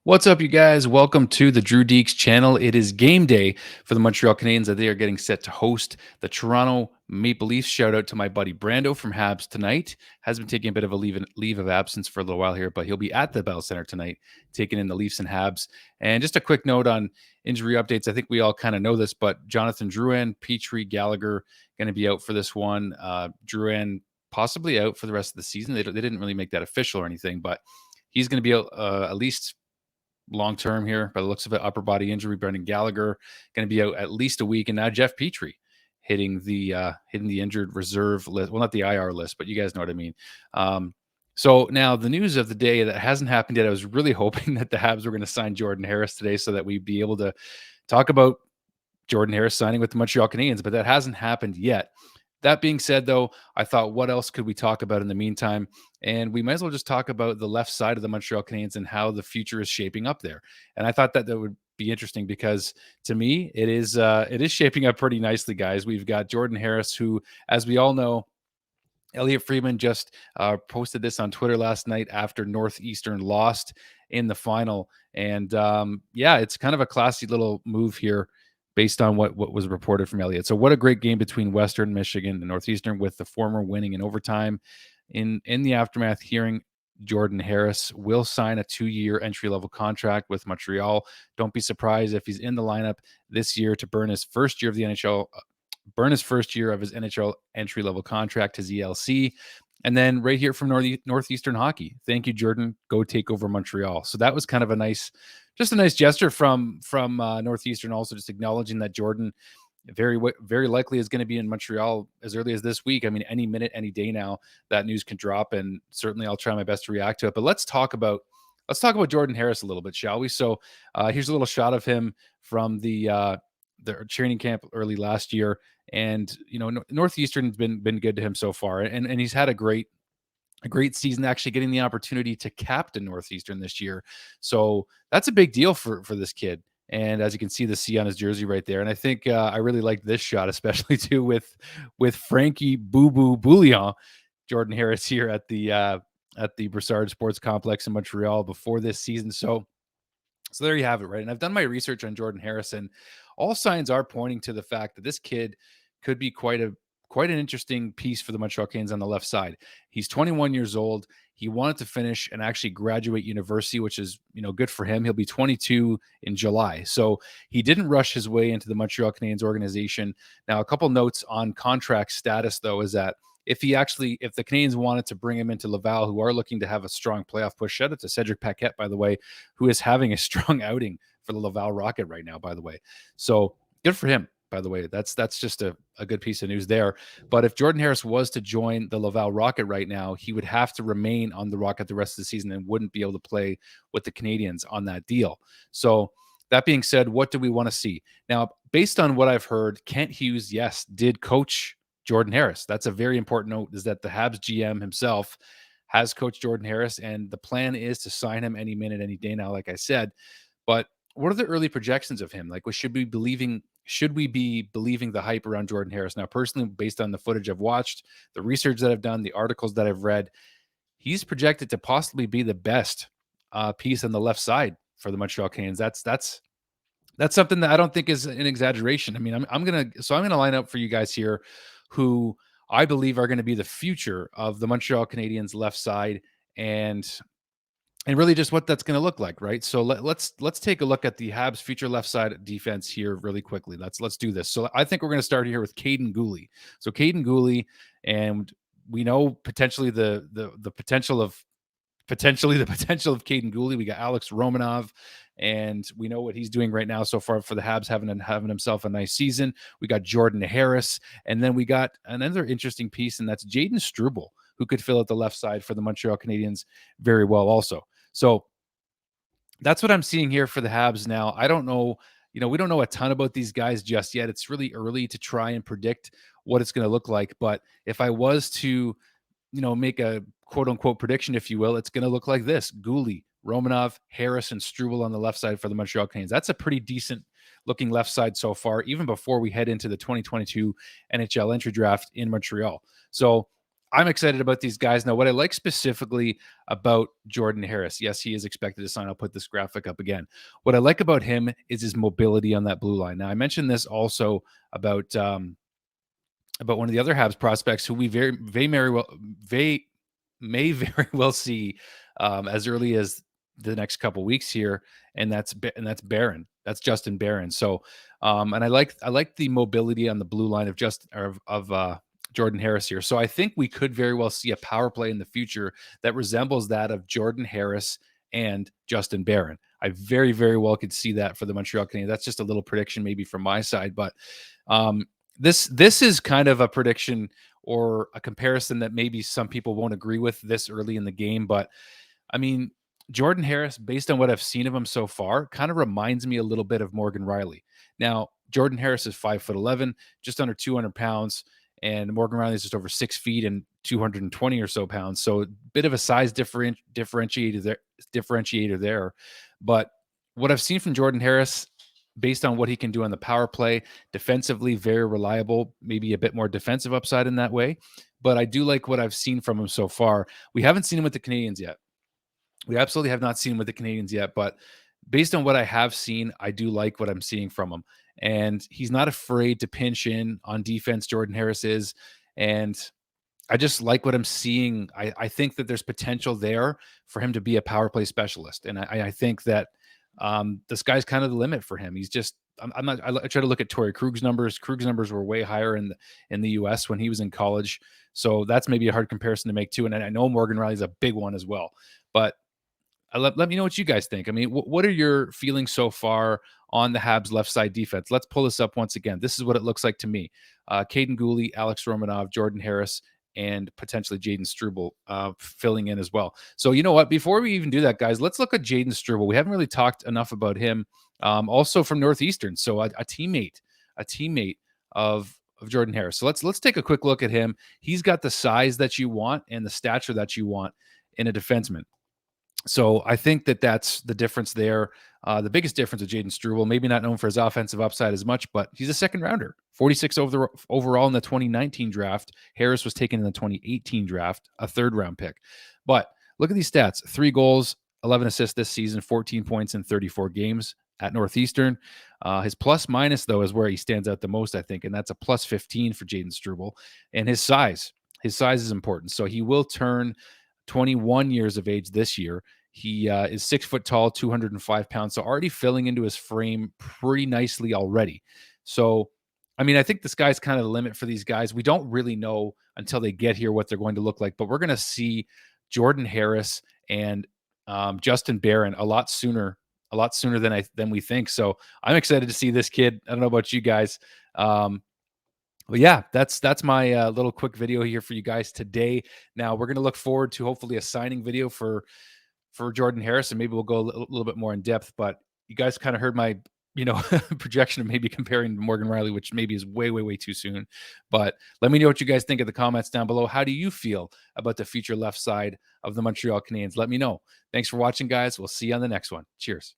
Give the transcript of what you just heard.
What's up, you guys? Welcome to the Drew Deeks channel. It is game day for the Montreal Canadiens that they are getting set to host the Toronto Maple Leafs. Shout out to my buddy Brando from Habs tonight. Has been taking a bit of a leave of absence for a little while here, but he'll be at the Bell Center tonight, taking in the Leafs and Habs. And just a quick note on injury updates. I think we all kind of know this, but Jonathan Drouin, Petrie, Gallagher going to be out for this one. Drouin possibly out for the rest of the season. They didn't really make that official or anything, but he's going to be at least long term here by the looks of it. Upper body injury. Brendan Gallagher going to be out at least a week, and now Jeff Petrie hitting the injured reserve list. Well, not the IR list, but you guys know what I mean. So now the news of the day that hasn't happened yet. I was really hoping that the Habs were going to sign Jordan Harris today so that we'd be able to talk about Jordan Harris signing with the Montreal Canadiens, but that hasn't happened yet. That being said, though, I thought, what else could we talk about in the meantime? And we might as well just talk about the left side of the Montreal Canadiens and how the future is shaping up there. And I thought that would be interesting because to me, it is shaping up pretty nicely, guys. We've got Jordan Harris, who, as we all know, Elliot Friedman just posted this on Twitter last night after Northeastern lost in the final. And yeah, it's kind of a classy little move here based on what was reported from Elliott. So what a great game between Western Michigan and Northeastern, with the former winning in overtime. In the aftermath, hearing Jordan Harris will sign a 2-year entry-level contract with Montreal. Don't be surprised if he's in the lineup this year to burn his first year of the NHL, burn his first year of his NHL entry-level contract, his ELC. And then right here from Northeastern Hockey, thank you, Jordan. Go take over Montreal. So that was kind of a nice gesture from Northeastern. Also, just acknowledging that Jordan very likely is going to be in Montreal as early as this week. I mean, any minute, any day now, that news can drop, and certainly I'll try my best to react to it. But let's talk about Jordan Harris a little bit, shall we? So here's a little shot of him from the training camp early last year. And Northeastern's been good to him so far, and he's had a great season, actually getting the opportunity to captain Northeastern this year. So that's a big deal for this kid. And as you can see the C on his jersey right there. And I think I really like this shot, especially too with Frankie Boo Boo Bouillon, Jordan Harris here at the Broussard Sports Complex in Montreal before this season. So there you have it, right? And I've done my research on Jordan Harris, and all signs are pointing to the fact that this kid could be quite an interesting piece for the Montreal Canadiens on the left side. He's 21 years old. He wanted to finish and actually graduate university, which is, good for him. He'll be 22 in July. So he didn't rush his way into the Montreal Canadiens organization. Now, a couple notes on contract status, though, is that if the Canadiens wanted to bring him into Laval, who are looking to have a strong playoff push, shout out to Cedric Paquette, by the way, who is having a strong outing for the Laval Rocket right now, by the way. So good for him, by the way. That's just a good piece of news there. But if Jordan Harris was to join the Laval Rocket right now, he would have to remain on the Rocket the rest of the season and wouldn't be able to play with the Canadiens on that deal. So that being said, what do we want to see? Now, based on what I've heard, Kent Hughes, yes, did coach Jordan Harris. That's a very important note, is that the Habs GM himself has coached Jordan Harris, and the plan is to sign him any minute, any day now, like I said. But what are the early projections of him? Like, should we be believing the hype around Jordan Harris? Now, personally, based on the footage I've watched, the research that I've done, the articles that I've read, he's projected to possibly be the best piece on the left side for the Montreal Canadiens. That's something that I don't think is an exaggeration. I mean, I'm gonna line up for you guys here who I believe are going to be the future of the Montreal Canadiens left side, and really just what that's going to look like, right? So let's take a look at the Habs future left side defense here really quickly. Let's do this. So I think we're going to start here with Caden Gooley. So Caden Gooley, and we know potentially the potential of Caden Gooley. We got Alex Romanov, and we know what he's doing right now so far for the Habs, having himself a nice season. We got Jordan Harris, and then we got another interesting piece, and that's Jaden Struble, who could fill out the left side for the Montreal Canadiens very well also. So that's what I'm seeing here for the Habs now. I don't know, we don't know a ton about these guys just yet. It's really early to try and predict what it's going to look like. But if I was to, make a quote unquote prediction, if you will, it's going to look like this: Gooley, Romanov, Harris, and Struble on the left side for the Montreal Canadiens. That's a pretty decent looking left side so far, even before we head into the 2022 NHL entry draft in Montreal. So I'm excited about these guys. Now, what I like specifically about Jordan Harris, yes, he is expected to sign. I'll put this graphic up again. What I like about him is his mobility on that blue line. Now, I mentioned this also about one of the other Habs prospects who we very may very well see as early as the next couple weeks here, and that's Barron. That's Justin Barron. So, and I like the mobility on the blue line of Jordan Harris here. So I think we could very well see a power play in the future that resembles that of Jordan Harris and Justin Barron. I very well could see that for the Montreal Canadiens. That's just a little prediction, maybe from my side, but um, this is kind of a prediction or a comparison that maybe some people won't agree with this early in the game, but I mean, Jordan Harris, based on what I've seen of him so far, kind of reminds me a little bit of Morgan Rielly. Now, Jordan Harris is 5'11", just under 200 pounds, and Morgan Rielly is just over 6 feet and 220 or so pounds. So, a bit of a size differentiator there. But what I've seen from Jordan Harris, based on what he can do on the power play, defensively, very reliable, maybe a bit more defensive upside in that way. But I do like what I've seen from him so far. We haven't seen him with the Canadiens yet. We absolutely have not seen him with the Canadiens yet, but based on what I have seen, I do like what I'm seeing from him. And he's not afraid to pinch in on defense, Jordan Harris is. And I just like what I'm seeing. I think that there's potential there for him to be a power play specialist. And I think that the sky's kind of the limit for him. He's just, I'm not, I try to look at Torrey Krug's numbers. Krug's numbers were way higher in the US when he was in college. So that's maybe a hard comparison to make too. And I know Morgan Rielly's a big one as well. But let me know what you guys think. I mean, what are your feelings so far on the Habs left side defense? Let's pull this up once again. This is what it looks like to me. Caden Gooley, Alex Romanov, Jordan Harris, and potentially Jaden Struble filling in as well. So you know what? Before we even do that, guys, let's look at Jaden Struble. We haven't really talked enough about him. Also from Northeastern, so a teammate of Jordan Harris. So let's take a quick look at him. He's got the size that you want and the stature that you want in a defenseman. So I think that that's the difference there. The biggest difference with Jaden Struble, maybe not known for his offensive upside as much, but he's a second rounder, 46 overall in the 2019 draft. Harris was taken in the 2018 draft, a third round pick. But look at these stats: 3 goals, 11 assists this season, 14 points in 34 games at Northeastern. His plus minus, though, is where he stands out the most, I think, and that's a plus 15 for Jaden Struble. And his size is important. So he will turn 21 years of age this year. He is 6 foot tall, 205 pounds. So already filling into his frame pretty nicely already. So, I mean, I think the sky's kind of the limit for these guys. We don't really know until they get here what they're going to look like, but we're going to see Jordan Harris and Justin Barron a lot sooner than we think. So I'm excited to see this kid. I don't know about you guys. Well, yeah, that's my little quick video here for you guys today. Now we're going to look forward to hopefully a signing video for Jordan Harris, and maybe we'll go a little bit more in depth. But you guys kind of heard my projection of maybe comparing to Morgan Rielly, which maybe is way too soon. But let me know what you guys think in the comments down below. How do you feel about the future left side of the Montreal Canadiens? Let me know. Thanks for watching, guys. We'll see you on the next one. Cheers.